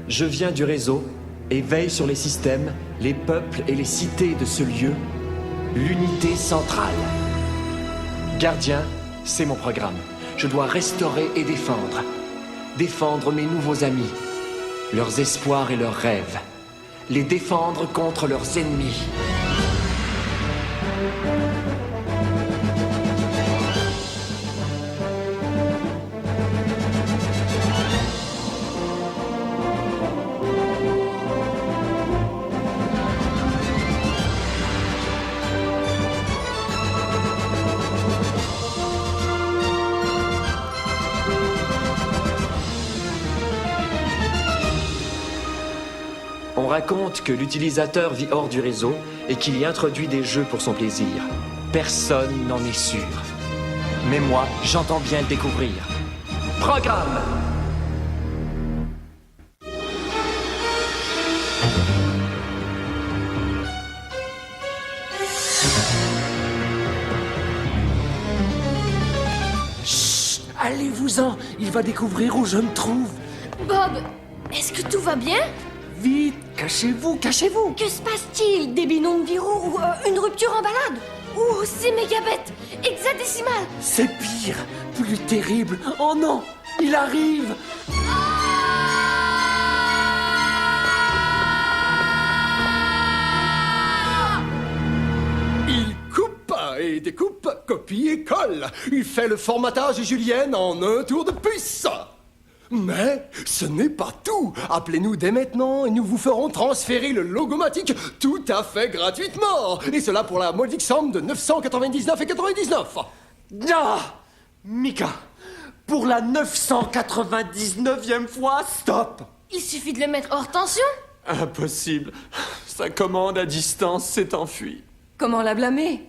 Je viens du réseau et veille sur les systèmes, les peuples et les cités de ce lieu, l'unité centrale. Gardien, c'est mon programme. Je dois restaurer et défendre. Défendre mes nouveaux amis, leurs espoirs et leurs rêves. Les défendre contre leurs ennemis. On raconte que l'utilisateur vit hors du réseau et qu'il y introduit des jeux pour son plaisir. Personne n'en est sûr. Mais moi, j'entends bien le découvrir. Programme! Chut! Allez-vous-en! Il va découvrir où je me trouve! Bob, est-ce que tout va bien? Vite! Cachez-vous! Cachez-vous! Que se passe-t-il? Des binômes-virus ou une rupture en balade? Ouh, c'est mégabête! Hexadécimal! C'est pire! Plus terrible! Oh non! Il arrive! Il coupe et découpe, copie et colle. Il fait le formatage julienne en un tour de puce. Mais ce n'est pas tout. Appelez-nous dès maintenant et nous vous ferons transférer le logomatique tout à fait gratuitement. Et cela pour la modique somme de 999,99. Ah! Mika! Pour la 999e fois, stop! Il suffit de le mettre hors tension? Impossible. Sa commande à distance s'est enfuie. Comment la blâmer?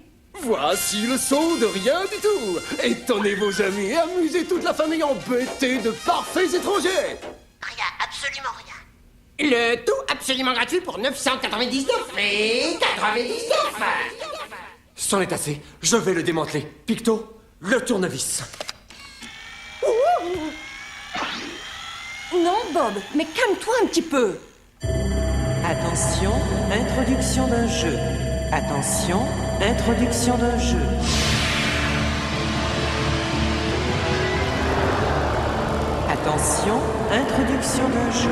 Voici le son de rien du tout. Étonnez vos amis et amusez toute la famille embêtée de parfaits étrangers. Rien, absolument rien. Le tout absolument gratuit pour 999,99. C'en est assez. Je vais le démanteler. Picto, le tournevis. Non, Bob, mais calme-toi un petit peu. Attention, introduction d'un jeu. Attention, introduction d'un jeu. Attention, introduction d'un jeu.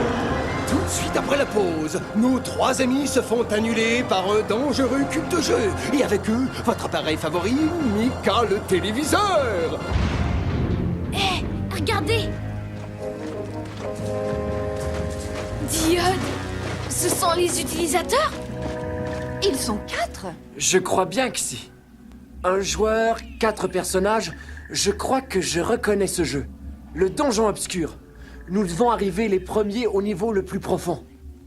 Tout de suite après la pause, nos trois amis se font annuler par un dangereux cube de jeu. Et avec eux, votre appareil favori, Mika le téléviseur. Hé, regardez! Diode! Ce sont les utilisateurs? Ils sont 4. Je crois bien que si. Un joueur, 4 personnages, je crois que je reconnais ce jeu. Le donjon obscur. Nous devons arriver les premiers au niveau le plus profond.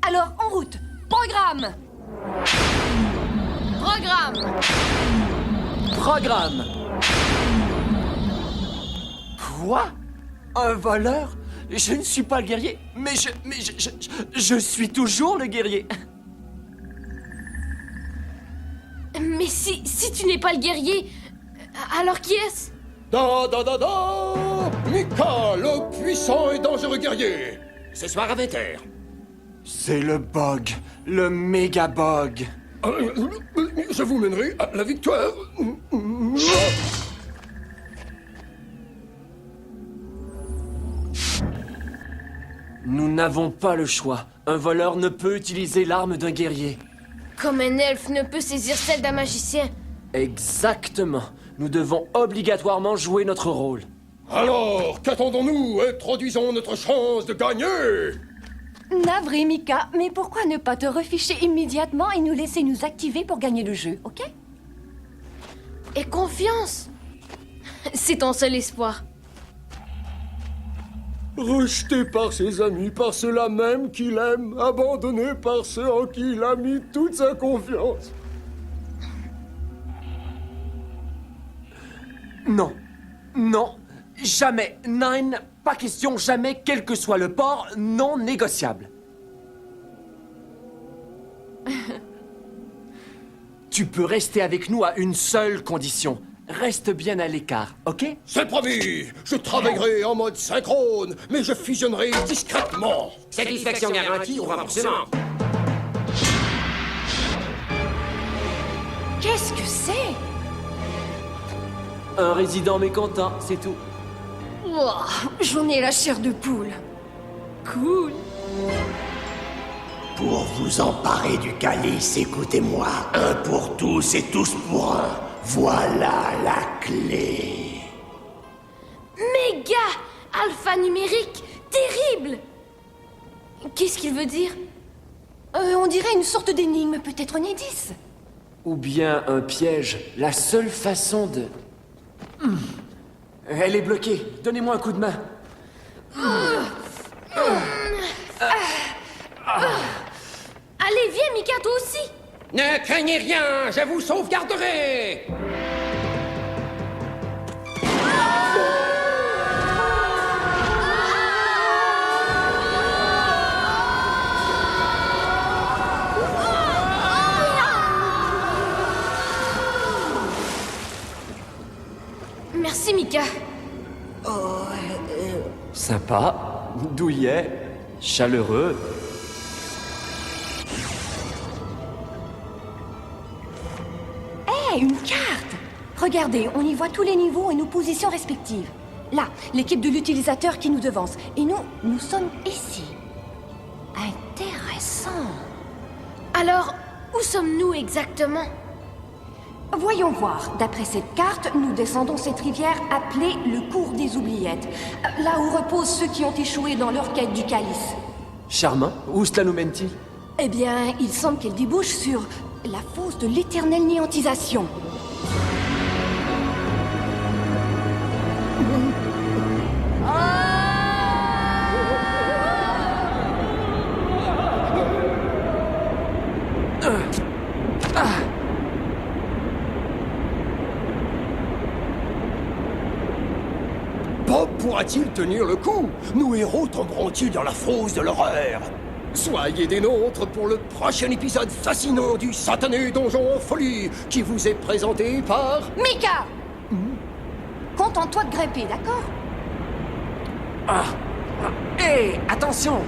Alors, en route. Programme. Programme! Programme! Quoi? Un voleur? Je ne suis pas le guerrier, mais je suis toujours le guerrier. Mais si tu n'es pas le guerrier, alors qui est-ce? Da da da da! Mika, le puissant et dangereux guerrier. Ce soir à 20h. C'est le bug, le méga bug. Je vous mènerai à la victoire. Nous n'avons pas le choix. Un voleur ne peut utiliser l'arme d'un guerrier. Comme un elfe ne peut saisir celle d'un magicien. Exactement. Nous devons obligatoirement jouer notre rôle. Alors, qu'attendons-nous? Introduisons notre chance de gagner. Navré, Mika, mais pourquoi ne pas te reficher immédiatement et nous laisser nous activer pour gagner le jeu, ok? Et confiance. C'est ton seul espoir. Rejeté par ses amis, par ceux-là même qu'il aime, abandonné par ceux en qui il a mis toute sa confiance. Non. Non. Jamais. Nine. Pas question. Jamais. Quel que soit le port. Non négociable. Tu peux rester avec nous à une seule condition. Reste bien à l'écart, ok? C'est promis. Je travaillerai en mode synchrone, mais je fusionnerai discrètement. Satisfaction garantie ou remboursement. Qu'est-ce que c'est? Un résident mécontent, c'est tout. Oh, j'en ai la chair de poule. Cool. Pour vous emparer du calice, écoutez-moi. Un pour tous et tous pour un. Voilà la clé. Méga alphanumérique terrible. Qu'est-ce qu'il veut dire? On dirait une sorte d'énigme, peut-être un indice. Ou bien un piège. La seule façon de... Elle est bloquée. Donnez-moi un coup de main. Allez, viens, Mika, toi aussi. Ne craignez rien, je vous sauvegarderai. Merci, Mika. Sympa, douillet, chaleureux. Hé, une carte! Regardez, on y voit tous les niveaux et nos positions respectives. Là, l'équipe de l'utilisateur qui nous devance. Et nous sommes ici. Intéressant. Alors, où sommes-nous exactement? Voyons voir. D'après cette carte, nous descendons cette rivière appelée le cours des oubliettes. Là où reposent ceux qui ont échoué dans leur quête du calice. Charmant. Où cela nous mène-t-il? Eh bien, il semble qu'elle débouche sur la fosse de l'éternelle néantisation. Bob pourra-t-il tenir le coup? Nos héros tomberont-ils dans la fosse de l'horreur? Soyez des nôtres pour le prochain épisode fascinant du satané donjon en folie qui vous est présenté par... Mika! Contente-toi de grimper, d'accord? Hé, attention!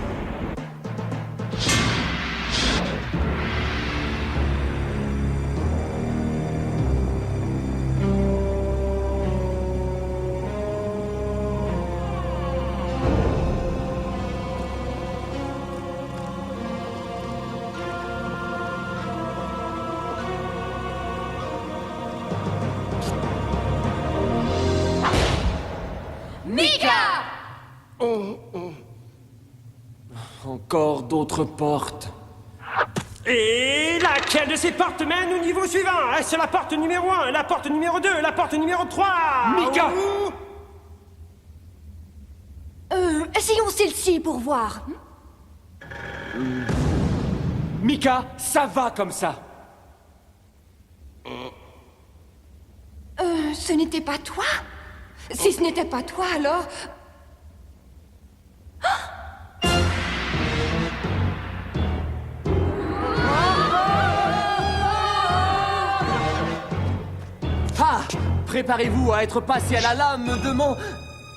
Encore d'autres portes. Et laquelle de ces portes mène au niveau suivant? Est-ce la porte numéro 1, la porte numéro 2, la porte numéro 3? Mika! Essayons celle-ci pour voir. Mika, ça va comme ça. Ce n'était pas toi? Si ce n'était pas toi, alors... Ah! Préparez-vous à être passé à la lame de mon...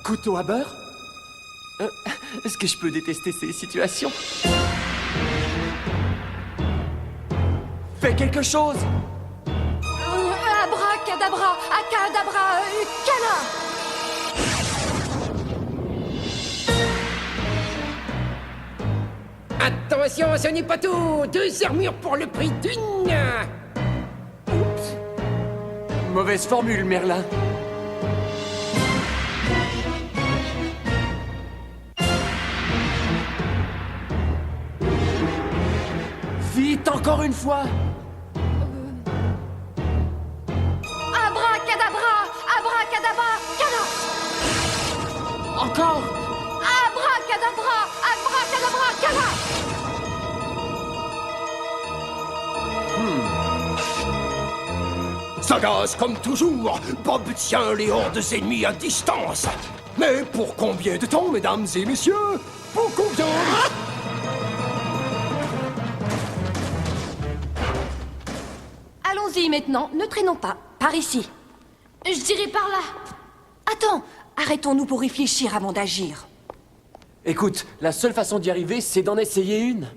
couteau à beurre? Est-ce que je peux détester ces situations? Fais quelque chose! Abracadabra, acadabra, cana! Attention, ce n'est pas tout. 2 armures pour le prix d'une. Mauvaise formule, Merlin. Vite, encore une fois! Abracadabra, abracadabra, cana! Encore! Abracadabra, abracadabra, cana! Sagace comme toujours, Bob tient les hordes ennemies à distance. Mais pour combien de temps, mesdames et messieurs? Pour combien? Allons-y maintenant, ne traînons pas. Par ici. Je dirais par là. Attends, arrêtons-nous pour réfléchir avant d'agir. Écoute, la seule façon d'y arriver, c'est d'en essayer une.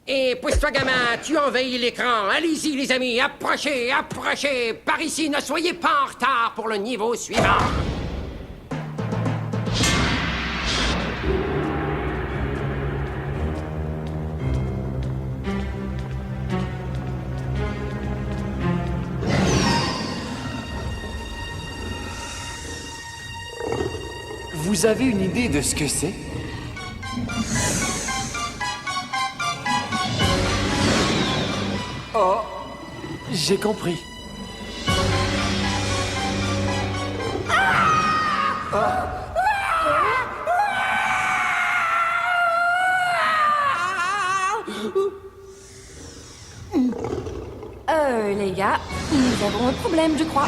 Et pousse-toi, gamin, tu envahis l'écran. Allez-y, les amis, approchez, approchez. Par ici, ne soyez pas en retard pour le niveau suivant. Vous avez une idée de ce que c'est? Oh, j'ai compris. Les gars, nous avons un problème, je crois.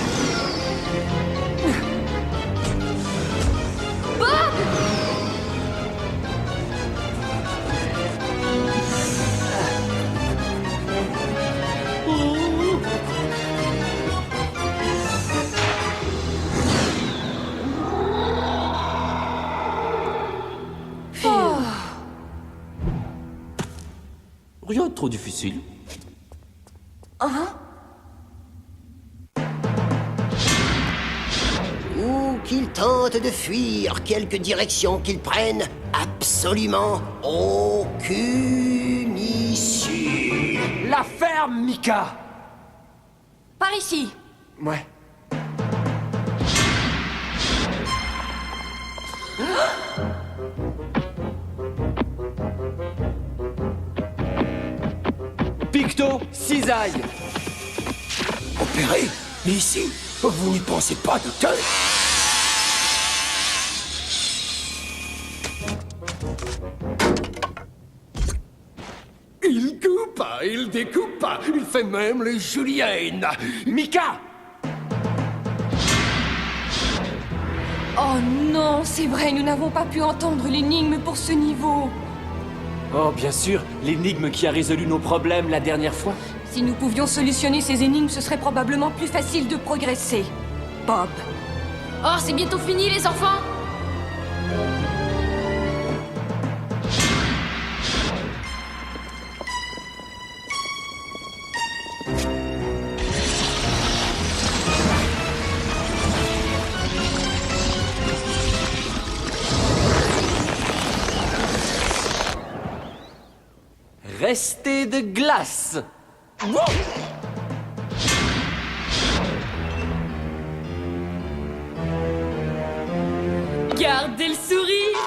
Rien de trop difficile. Où qu'ils tentent de fuir, quelque direction qu'ils prennent, absolument aucune issue. La ferme, Mika! Par ici. Ouais. Picto, cisaille! Opéré? Mais ici, vous n'y pensez pas, docteur? Il coupe, il découpe, il fait même les juliennes. Mika! Oh non, c'est vrai, nous n'avons pas pu entendre l'énigme pour ce niveau. Oh, bien sûr, l'énigme qui a résolu nos problèmes la dernière fois. Si nous pouvions solutionner ces énigmes, ce serait probablement plus facile de progresser. Bob. Oh, c'est bientôt fini, les enfants. Restez de glace! Wow! Gardez le sourire.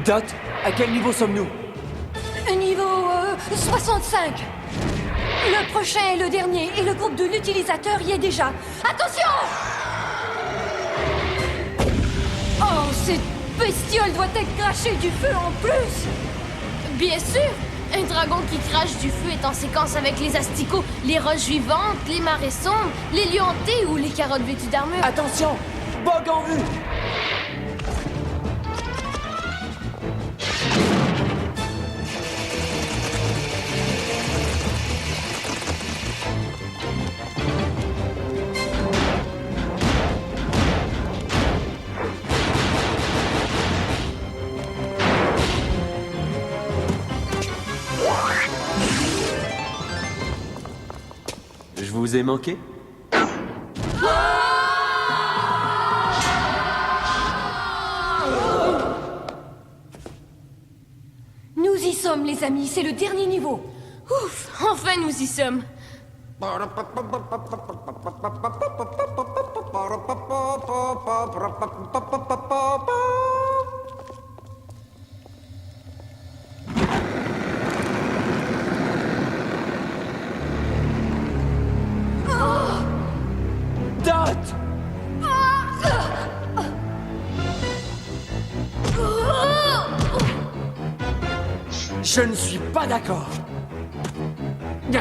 Dot, à quel niveau sommes-nous? Niveau 65. Le prochain est le dernier et le groupe de l'utilisateur y est déjà. Attention! Oh, cette bestiole doit être crachée du feu en plus! Bien sûr. Un dragon qui crache du feu est en séquence avec les asticots, les roches vivantes, les marais sombres, les lieux hantés ou les carottes vêtues d'armure. Attention! Bog en vue! Je vous ai manqué? Nous y sommes, les amis, c'est le dernier niveau. Ouf, enfin nous y sommes. Dot! Je ne suis pas d'accord. Ah.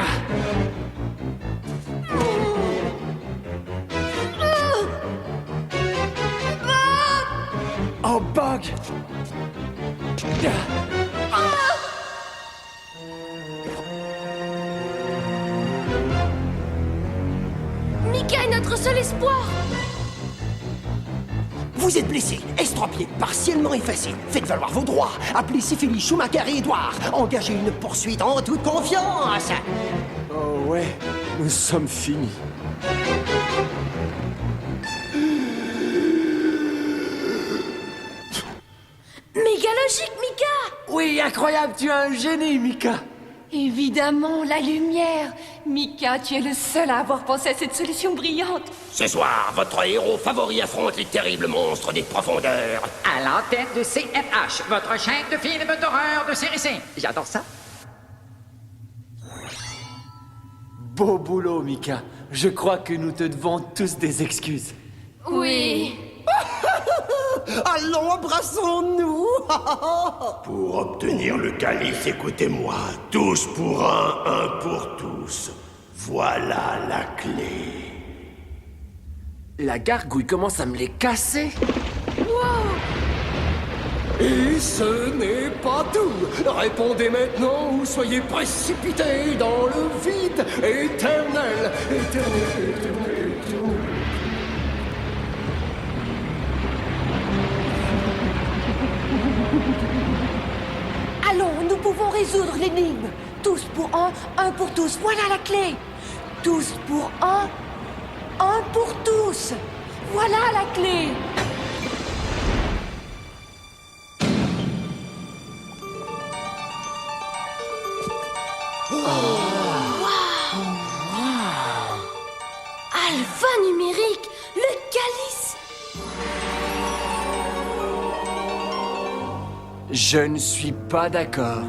Oh, Bug! Mika est notre seul espoir. Vous êtes blessé, estropié, partiellement effacé. Faites valoir vos droits. Appelez Syphilis, Schumacher et Edouard. Engagez une poursuite en toute confiance. Oh ouais, nous sommes finis. Méga logique, Mika. Oui, incroyable, tu es un génie, Mika. Évidemment, la lumière. Mika, tu es le seul à avoir pensé à cette solution brillante. Ce soir, votre héros favori affronte les terribles monstres des profondeurs. À l'antenne de CFH, votre chaîne de films d'horreur de série C. J'adore ça. Beau boulot, Mika. Je crois que nous te devons tous des excuses. Oui. Allons, embrassons-nous. Pour obtenir le calice, écoutez-moi. Tous pour un pour tous. Voilà la clé. La gargouille commence à me les casser. Et ce n'est pas tout. Répondez maintenant ou soyez précipités dans le vide éternel. Éternel, éternel, éternel. Allons, nous pouvons résoudre l'énigme. Tous pour un pour tous. Voilà la clé. Tous pour un pour tous. Voilà la clé. Alpha numérique, le calice. Je ne suis pas d'accord.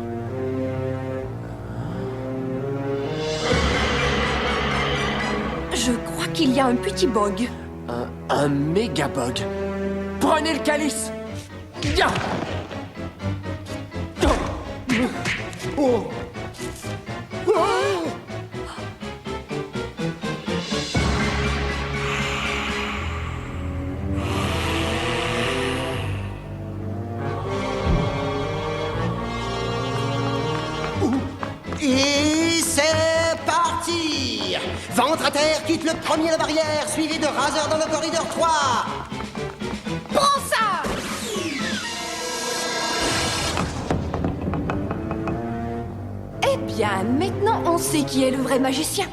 Je crois qu'il y a un petit bug. Un méga bug. Prenez le calice. Ya. Oh. Oh. Et c'est parti. Ventre à terre, quitte le premier la barrière, suivi de Razer dans le corridor 3. Prends ça! Eh bien, maintenant on sait qui est le vrai magicien.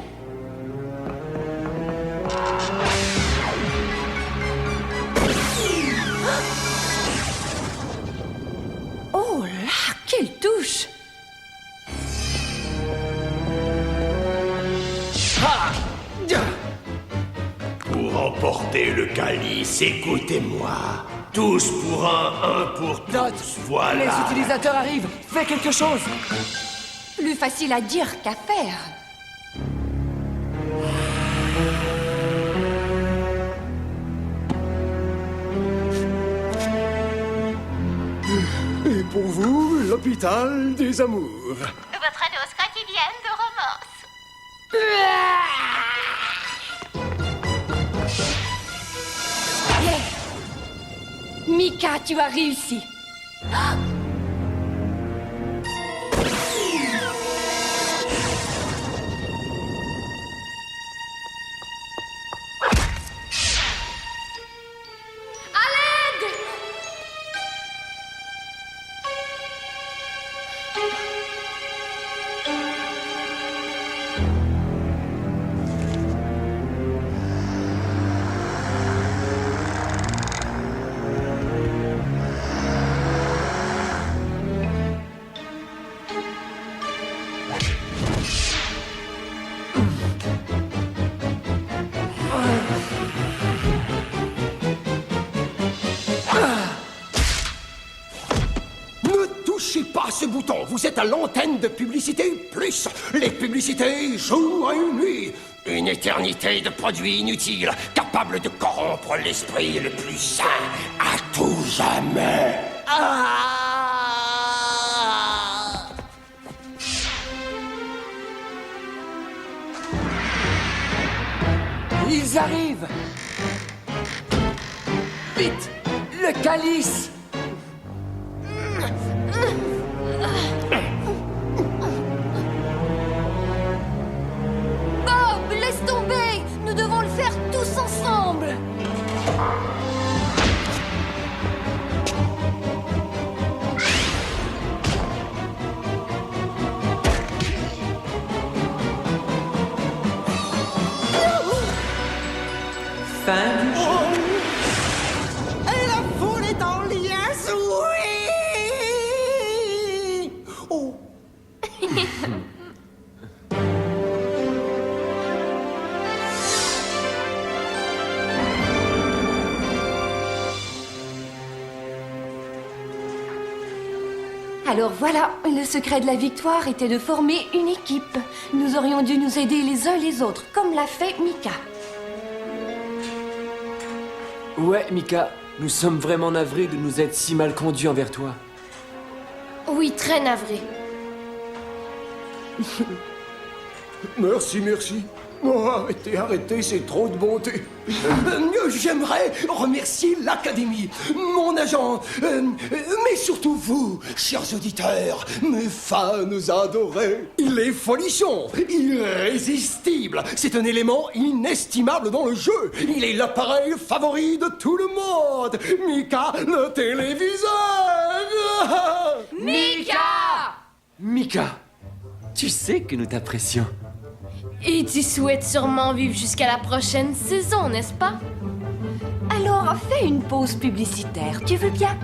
Oh là, quelle touche! Pour emporter le calice, écoutez-moi. Tous pour un pour tous. Voilà. Les utilisateurs arrivent. Fais quelque chose. Plus facile à dire qu'à faire. Et pour vous, l'hôpital des amours. Votre dose quotidienne de romance. Mika, tu as réussi. À l'aide! Ne touchez pas ce bouton. Vous êtes à l'antenne de Publicité Plus. Les publicités jour et nuit. Une éternité de produits inutiles, capables de corrompre l'esprit le plus sain à tout jamais. Ils arrivent! Vite! Le calice! Bob, laisse tomber! Nous devons le faire tous ensemble! Fin du jeu. Et la foule est en liesse, oui! Oh! Alors voilà, le secret de la victoire était de former une équipe. Nous aurions dû nous aider les uns les autres, comme l'a fait Mika. Ouais, Mika, nous sommes vraiment navrés de nous être si mal conduits envers toi. Oui, très navré. Merci, merci. Oh, arrêtez, c'est trop de bonté. J'aimerais remercier l'Académie, mon agent, mais surtout vous, chers auditeurs, mes fans adorés. Il est folichon, irrésistible. C'est un élément inestimable dans le jeu. Il est l'appareil favori de tout le monde. Mika, le téléviseur. Mika! Mika, tu sais que nous t'apprécions. Et tu souhaites sûrement vivre jusqu'à la prochaine saison, n'est-ce pas? Alors, fais une pause publicitaire, tu veux bien?